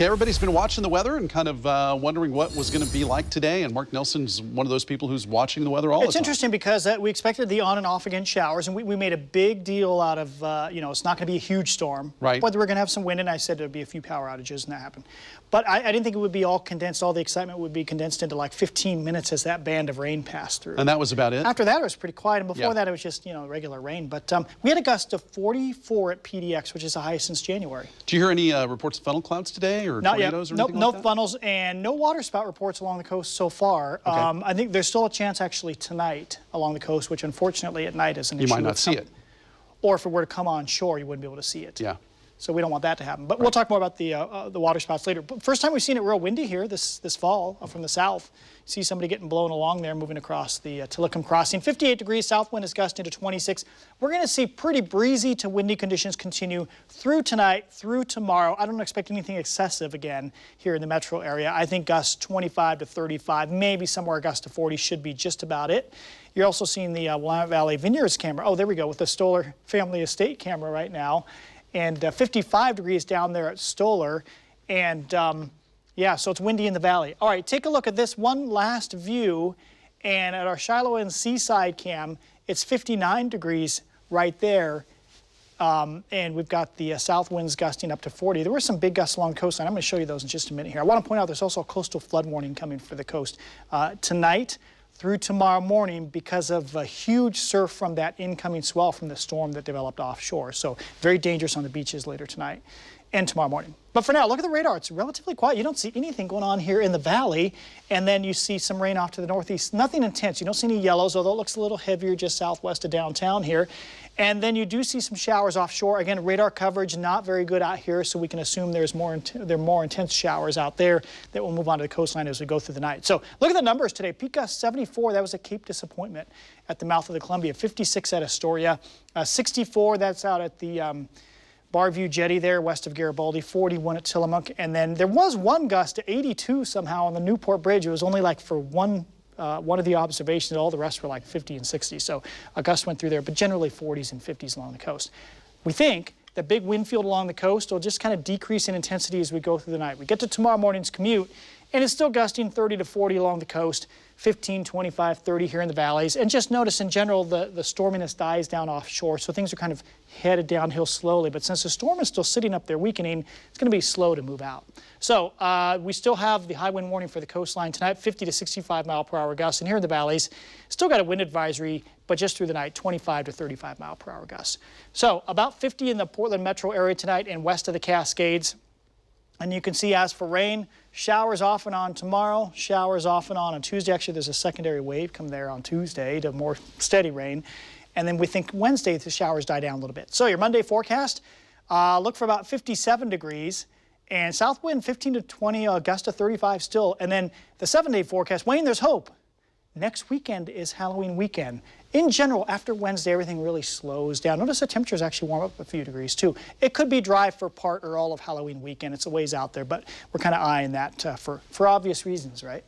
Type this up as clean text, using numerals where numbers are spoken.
Yeah, everybody's been watching the weather and kind of wondering what was going to be like today. And Mark Nelson's one of those people who's watching the weather all the time. It's interesting because we expected the on and off again showers, and we made a big deal out of, it's not going to be a huge storm. Right. But we're going to have some wind, and I said there'd be a few power outages, and that happened. But I didn't think it would be all condensed. All the excitement would be condensed into like 15 minutes as that band of rain passed through. And that was about it? After that, it was pretty quiet. And before that, it was just, regular rain. But we had a gust of 44 at PDX, which is the highest since January. Do you hear any reports of funnel clouds today or Not tornadoes yet. or anything No like that? funnels and no water spout reports along the coast so far. Okay. I think there's still a chance actually tonight along the coast, which unfortunately at night is an issue. You might not see it. Or if it were to come on shore, you wouldn't be able to see it. Yeah. So we don't want that to happen. But we'll talk more about the water spouts later. But first time we've seen it real windy here this fall from the south. See somebody getting blown along there, moving across the Tillicum Crossing. 58 degrees, south wind is gusting to 26. We're going to see pretty breezy to windy conditions continue through tonight, through tomorrow. I don't expect anything excessive again here in the metro area. I think gusts 25 to 35, maybe somewhere a gust to 40 should be just about it. You're also seeing the Willamette Valley Vineyards camera. Oh, there we go, with the Stoller Family Estate camera right now. And 55 degrees down there at Stoller. And yeah, so it's windy in the valley. All right, take a look at this one last view. And at our Shiloh and Seaside cam, it's 59 degrees right there. And we've got the south winds gusting up to 40. There were some big gusts along the coastline. I'm going to show you those in just a minute here. I want to point out there's also a coastal flood warning coming for the coast tonight through tomorrow morning because of a huge surf from that incoming swell from the storm that developed offshore. So very dangerous on the beaches later tonight and tomorrow morning. But for now, look at the radar. It's relatively quiet. You don't see anything going on here in the valley. And then you see some rain off to the northeast. Nothing intense. You don't see any yellows, although it looks a little heavier just southwest of downtown here. And then you do see some showers offshore. Again, radar coverage not very good out here, so we can assume there are more intense showers out there that will move onto the coastline as we go through the night. So look at the numbers today. Peak gust 74. That was a Cape disappointment at the mouth of the Columbia. 56 at Astoria. 64. That's out at the Barview Jetty there west of Garibaldi, 41 at Tillamook, and then there was one gust to 82 somehow on the Newport Bridge. It was only like for one of the observations. All the rest were like 50 and 60, so a gust went through there, but generally 40s and 50s along the coast. We think the big wind field along the coast will just kind of decrease in intensity as we go through the night. We get to tomorrow morning's commute, and it's still gusting 30 to 40 along the coast, 15, 25, 30 here in the valleys. And just notice in general the storminess dies down offshore, so things are kind of headed downhill slowly. But since the storm is still sitting up there weakening, it's going to be slow to move out. So we still have the high wind warning for the coastline tonight, 50 to 65 mile per hour gusts. And here in the valleys, still got a wind advisory, but just through the night, 25 to 35 mile per hour gusts. So about 50 in the Portland metro area tonight and west of the Cascades. And you can see as for rain, showers off and on tomorrow, showers off and on Tuesday. Actually, there's a secondary wave come there on Tuesday to more steady rain. And then we think Wednesday the showers die down a little bit. So your Monday forecast, look for about 57 degrees. And south wind 15 to 20, a gust to 35 still. And then the 7-day forecast, Wayne, there's hope. Next weekend is Halloween weekend. In general, after Wednesday, everything really slows down. Notice the temperatures actually warm up a few degrees, too. It could be dry for part or all of Halloween weekend. It's a ways out there, but we're kind of eyeing that for obvious reasons, right?